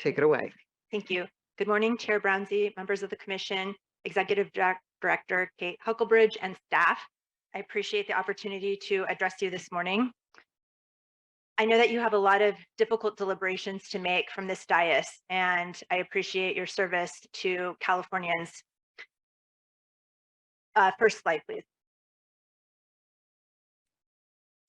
Take it away. Thank you. Good morning, Chair Brownsey, members of the Commission, Executive Director Kate Huckelbridge, and staff. I appreciate the opportunity to address you this morning. I know that you have a lot of difficult deliberations to make from this dais, and I appreciate your service to Californians. First slide, please.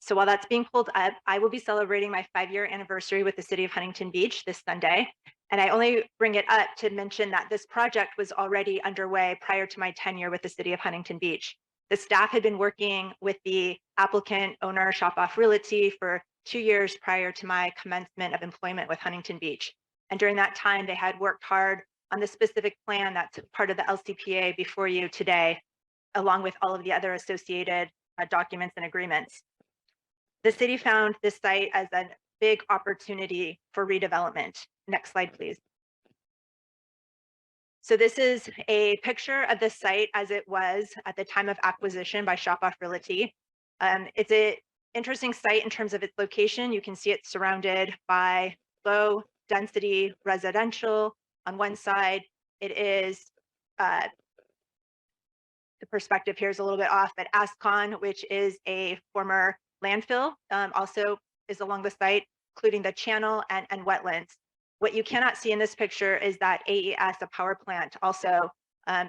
So while that's being pulled up, I will be celebrating my 5-year anniversary with the city of Huntington Beach this Sunday. And I only bring it up to mention that this project was already underway prior to my tenure with the city of Huntington Beach. The staff had been working with the applicant owner, Shop Off Realty, for 2 years prior to my commencement of employment with Huntington Beach. And during that time, they had worked hard on the specific plan that's part of the LCPA before you today, along with all of the other associated documents and agreements. The city found this site as a big opportunity for redevelopment. Next slide, please. So this is a picture of the site as it was at the time of acquisition by Shop Off Realty. It's an interesting site in terms of its location. You can see it's surrounded by low density residential on one side. It is, the perspective here is a little bit off, but Ascon, which is a former landfill, also is along the site, including the channel and wetlands. What you cannot see in this picture is that AES, a power plant, also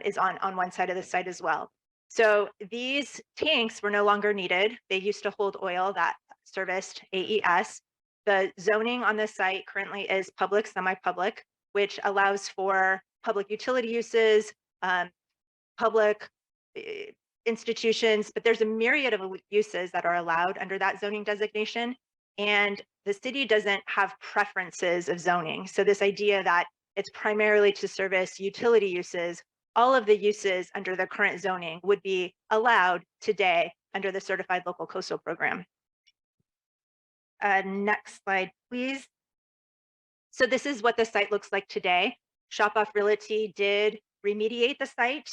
is on one side of the site as well. So these tanks were no longer needed. They used to hold oil that serviced AES. The zoning on this site currently is public, semi-public, which allows for public utility uses, public institutions, but there's a myriad of uses that are allowed under that zoning designation. And the city doesn't have preferences of zoning. So this idea that it's primarily to service utility uses, all of the uses under the current zoning would be allowed today under the Certified Local Coastal Program. Next slide, please. So this is what the site looks like today. Shop Off Realty did remediate the site.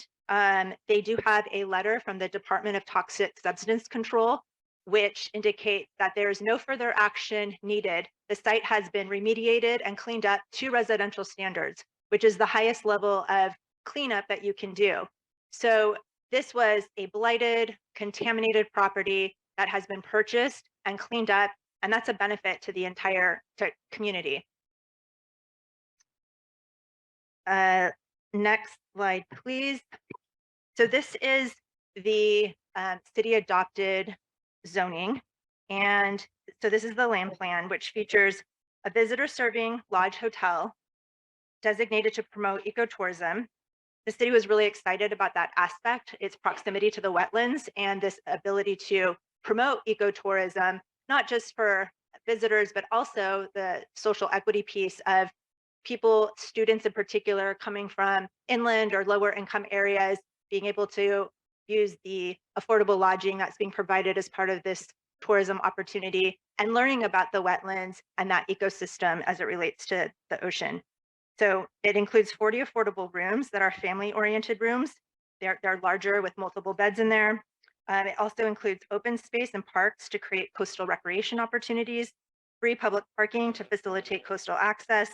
They do have a letter from the Department of Toxic Substance Control, which indicates that there is no further action needed. The site has been remediated and cleaned up to residential standards, which is the highest level of cleanup that you can do. So this was a blighted, contaminated property that has been purchased and cleaned up, and that's a benefit to the entire community. Next slide, please. So this is the city adopted zoning. And so this is the land plan, which features a visitor serving lodge hotel designated to promote ecotourism. The city was really excited about that aspect, its proximity to the wetlands and this ability to promote ecotourism, not just for visitors, but also the social equity piece of people, students in particular, coming from inland or lower income areas, being able to use the affordable lodging that's being provided as part of this tourism opportunity and learning about the wetlands and that ecosystem as it relates to the ocean. So it includes 40 affordable rooms that are family-oriented rooms. They're larger with multiple beds in there. It also includes open space and parks to create coastal recreation opportunities, free public parking to facilitate coastal access,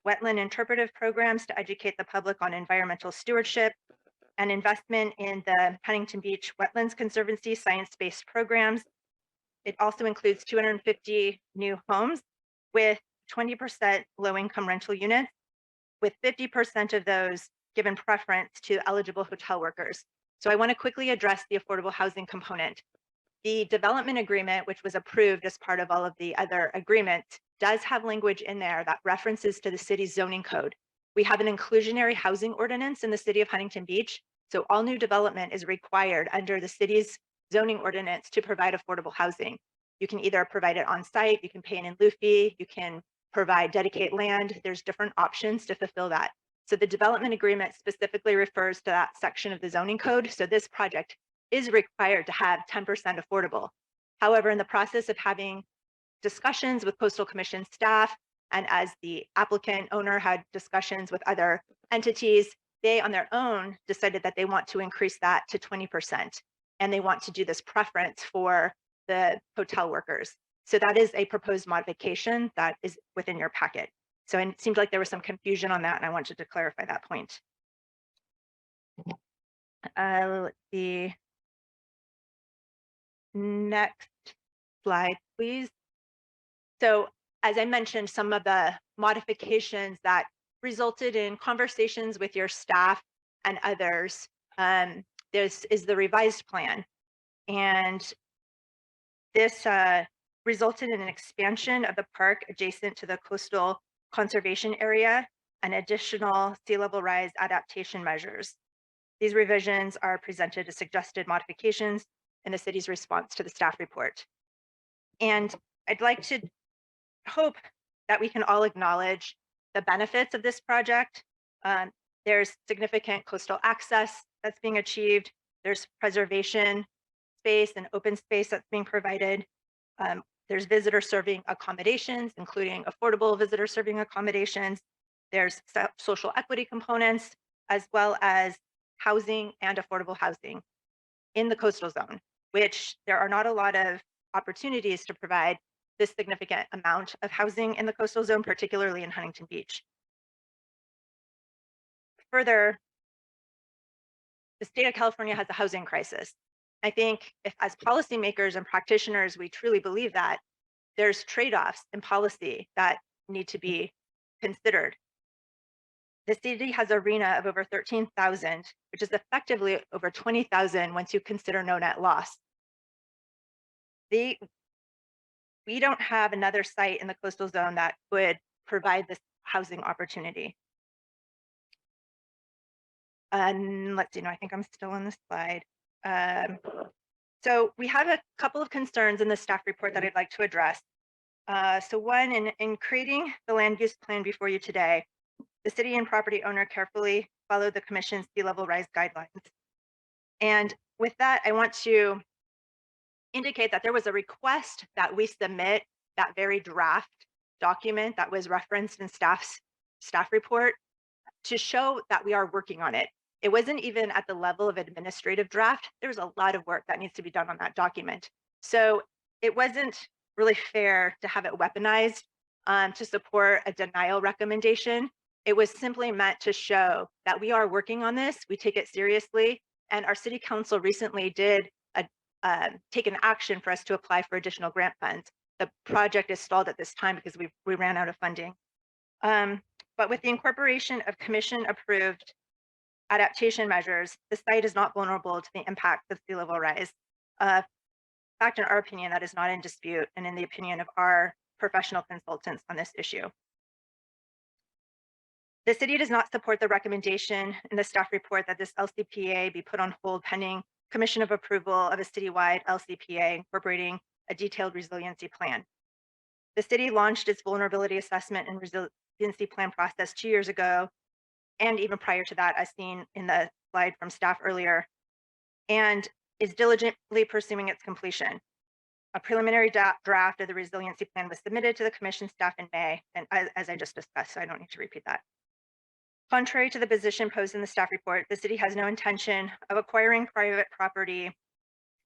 wetland interpretive programs to educate the public on environmental stewardship, and investment in the Huntington Beach Wetlands Conservancy science-based programs. It also includes 250 new homes with 20% low-income rental units, with 50% of those given preference to eligible hotel workers. So I want to quickly address the affordable housing component. The development agreement, which was approved as part of all of the other agreements, does have language in there that references to the city's zoning code. We have an inclusionary housing ordinance in the city of Huntington Beach. So all new development is required under the city's zoning ordinance to provide affordable housing. You can either provide it on site, you can pay an in lieu fee, you can provide dedicated land. There's different options to fulfill that. So the development agreement specifically refers to that section of the zoning code. So this project is required to have 10% affordable. However, in the process of having discussions with Coastal Commission staff, and as the applicant owner had discussions with other entities, they on their own decided that they want to increase that to 20%. And they want to do this preference for the hotel workers. So that is a proposed modification that is within your packet. So it seemed like there was some confusion on that, and I wanted to clarify that point. Let's see. Next slide, please. So as I mentioned, some of the modifications that resulted in conversations with your staff and others, this is the revised plan. And this resulted in an expansion of the park adjacent to the coastal conservation area and additional sea level rise adaptation measures. These revisions are presented as suggested modifications in the city's response to the staff report. And I'd like to hope that we can all acknowledge the benefits of this project. There's significant coastal access that's being achieved. There's preservation space and open space that's being provided. There's visitor serving accommodations, including affordable visitor serving accommodations. There's social equity components, as well as housing and affordable housing in the coastal zone, which there are not a lot of opportunities to provide this significant amount of housing in the coastal zone, particularly in Huntington Beach. Further, the state of California has a housing crisis. I think if as policymakers and practitioners, we truly believe that, there's trade-offs in policy that need to be considered. The city has a RENA of over 13,000, which is effectively over 20,000 once you consider no net loss. We don't have another site in the coastal zone that would provide this housing opportunity. And let's see, no, I think I'm still on this slide. So we have a couple of concerns in the staff report that I'd like to address. So one, in creating the land use plan before you today, the city and property owner carefully followed the commission's sea level rise guidelines. And with that, I want to indicate that there was a request that we submit that very draft document that was referenced in staff report to show that we are working on it. It wasn't even at the level of administrative draft. There's a lot of work that needs to be done on that document. So it wasn't really fair to have it weaponized to support a denial recommendation. It was simply meant to show that we are working on this, we take it seriously, and our city council recently did take an action for us to apply for additional grant funds. The project is stalled at this time because we ran out of funding. But with the incorporation of commission approved adaptation measures, the site is not vulnerable to the impact of sea level rise. In fact, in our opinion, that is not in dispute, and in the opinion of our professional consultants on this issue. The city does not support the recommendation in the staff report that this LCPA be put on hold pending commission of approval of a citywide LCPA incorporating a detailed resiliency plan. The city launched its vulnerability assessment and resiliency plan process 2 years ago, and even prior to that, as seen in the slide from staff earlier, and is diligently pursuing its completion. A preliminary draft of the resiliency plan was submitted to the commission staff in May, and as I just discussed, so I don't need to repeat that. Contrary to the position posed in the staff report, the city has no intention of acquiring private property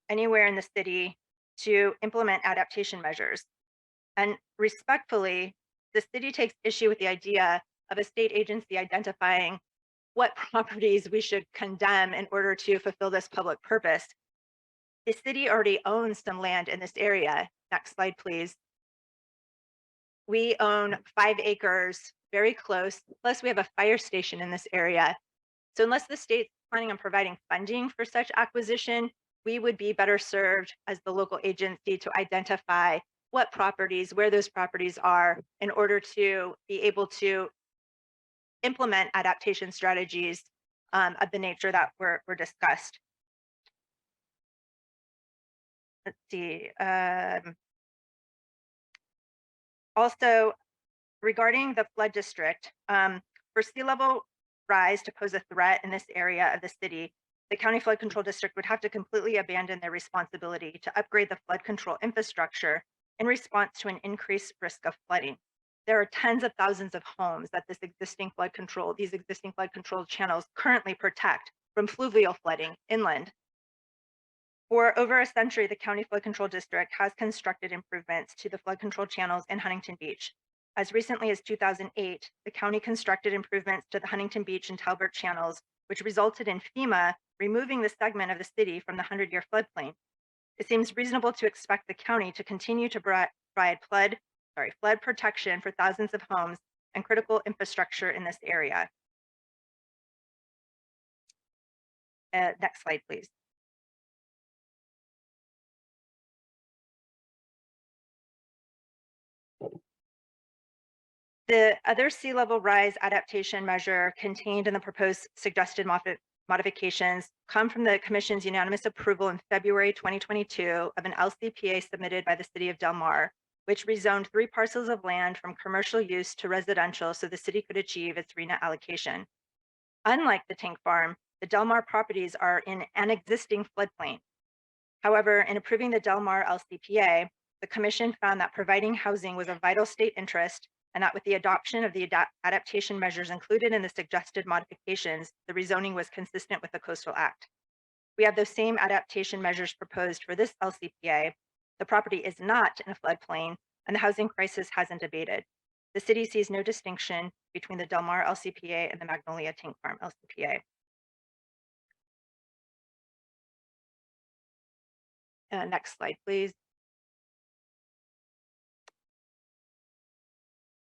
anywhere in the city to implement adaptation measures. And respectfully, the city takes issue with the idea of a state agency identifying what properties we should condemn in order to fulfill this public purpose. The city already owns some land in this area. Next slide, please. We own 5 acres, very close, plus we have a fire station in this area. So unless the state's planning on providing funding for such acquisition, we would be better served as the local agency to identify what properties, where those properties are, in order to be able to implement adaptation strategies of the nature that were discussed. Let's see. Also, regarding the flood district, for sea level rise to pose a threat in this area of the city, the county flood control district would have to completely abandon their responsibility to upgrade the flood control infrastructure in response to an increased risk of flooding. There are tens of thousands of homes that these existing flood control channels currently protect from fluvial flooding inland. For over a century, the county flood control district has constructed improvements to the flood control channels in Huntington Beach. As recently as 2008, the county constructed improvements to the Huntington Beach and Talbot channels, which resulted in FEMA removing the segment of the city from the 100-year floodplain. It seems reasonable to expect the county to continue to provide flood protection for thousands of homes and critical infrastructure in this area. Next slide, please. The other sea level rise adaptation measure contained in the proposed suggested modifications come from the Commission's unanimous approval in February 2022 of an LCPA submitted by the City of Del Mar, which rezoned 3 parcels of land from commercial use to residential so the city could achieve its RENA allocation. Unlike the tank farm, the Del Mar properties are in an existing floodplain. However, in approving the Del Mar LCPA, the Commission found that providing housing was a vital state interest, and that with the adoption of the adaptation measures included in the suggested modifications, the rezoning was consistent with the Coastal Act. We have those same adaptation measures proposed for this LCPA. The property is not in a floodplain, and the housing crisis hasn't abated. The city sees no distinction between the Del Mar LCPA and the Magnolia Tank Farm LCPA. Next slide, please.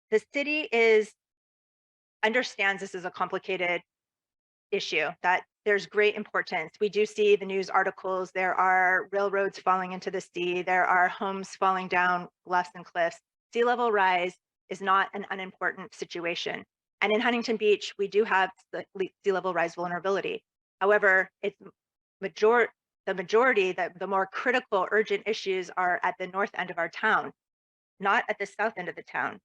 The city understands this is a complicated issue, that there's great importance. We do see the news articles, there are railroads falling into the sea, there are homes falling down bluffs and cliffs. Sea level rise is not an unimportant situation. And in Huntington Beach, we do have the sea level rise vulnerability. However, it's the majority, the more critical urgent issues are at the north end of our town, not at the south end of the town.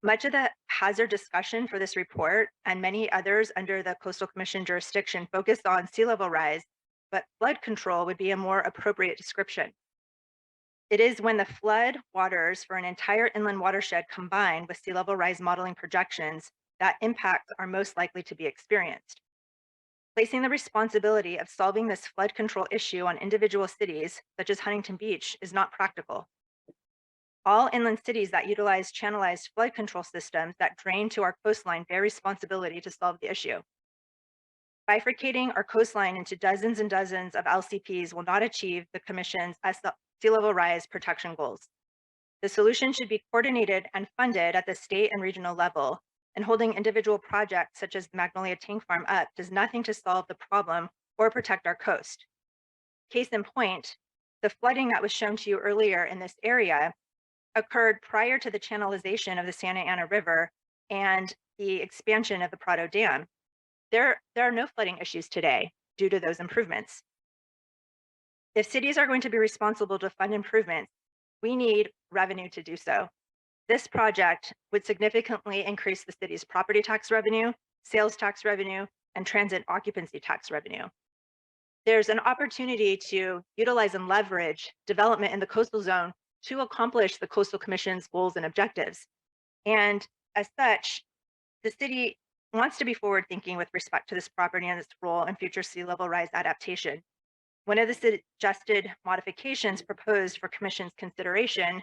Much of the hazard discussion for this report and many others under the Coastal Commission jurisdiction focus on sea level rise, but flood control would be a more appropriate description. It is when the flood waters for an entire inland watershed combine with sea level rise modeling projections that impacts are most likely to be experienced. Placing the responsibility of solving this flood control issue on individual cities, such as Huntington Beach, is not practical. All inland cities that utilize channelized flood control systems that drain to our coastline bear responsibility to solve the issue. Bifurcating our coastline into dozens and dozens of LCPs will not achieve the Commission's sea level rise protection goals. The solution should be coordinated and funded at the state and regional level, and holding individual projects such as the Magnolia Tank Farm up does nothing to solve the problem or protect our coast. Case in point, the flooding that was shown to you earlier in this area occurred prior to the channelization of the Santa Ana River and the expansion of the Prado Dam. There are no flooding issues today due to those improvements. If cities are going to be responsible to fund improvements, we need revenue to do so. This project would significantly increase the city's property tax revenue, sales tax revenue, and transit occupancy tax revenue. There's an opportunity to utilize and leverage development in the coastal zone to accomplish the Coastal Commission's goals and objectives. And as such, the city wants to be forward thinking with respect to this property and its role in future sea level rise adaptation. One of the suggested modifications proposed for Commission's consideration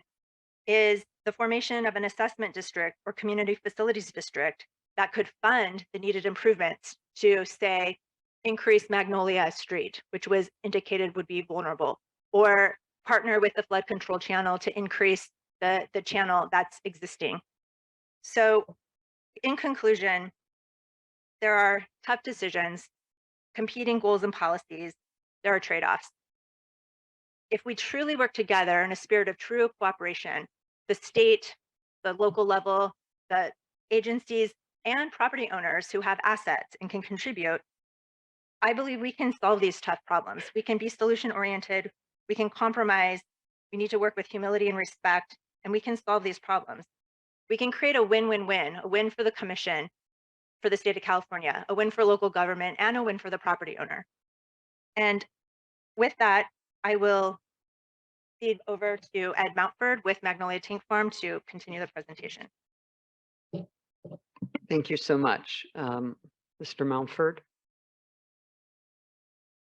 is the formation of an assessment district or community facilities district that could fund the needed improvements to, say, increase Magnolia Street, which was indicated would be vulnerable, or partner with the flood control channel to increase the channel that's existing. So in conclusion, there are tough decisions, competing goals and policies, there are trade-offs. If we truly work together in a spirit of true cooperation, the state, the local level, the agencies, and property owners who have assets and can contribute, I believe we can solve these tough problems. We can be solution-oriented, we can compromise, we need to work with humility and respect, and we can solve these problems. We can create a win-win-win, a win for the Commission, for the state of California, a win for local government, and a win for the property owner. And with that, I will feed over to Ed Mountford with Magnolia Tank Farm to continue the presentation. Thank you so much. Mr. Mountford.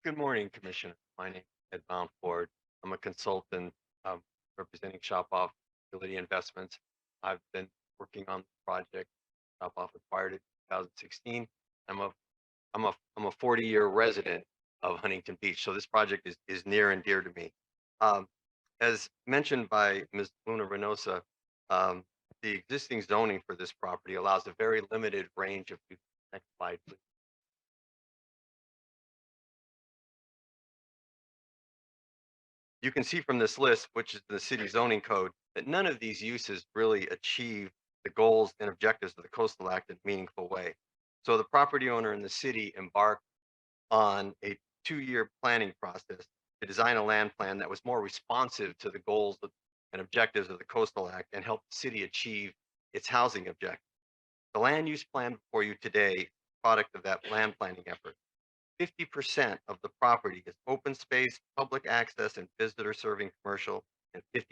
Good morning, Commissioner. My name is Ed Mountford. I'm a consultant representing Shop Off Utility Investments. I've been working on the project. Top off acquired it in 2016. I'm a 40-year resident of Huntington Beach, so this project is near and dear to me. As mentioned by Ms. Luna-Reyes-CA, the existing zoning for this property allows a very limited range of use. Next slide, please. You can see from this list, which is the city zoning code, that none of these uses really achieve the goals and objectives of the Coastal Act in a meaningful way. So the property owner and the city embarked on a 2-year planning process to design a land plan that was more responsive to the goals and objectives of the Coastal Act and help the city achieve its housing objectives. The land use plan before you today is a product of that land planning effort. 50% of the property is open space, public access, and visitor serving commercial, and 50%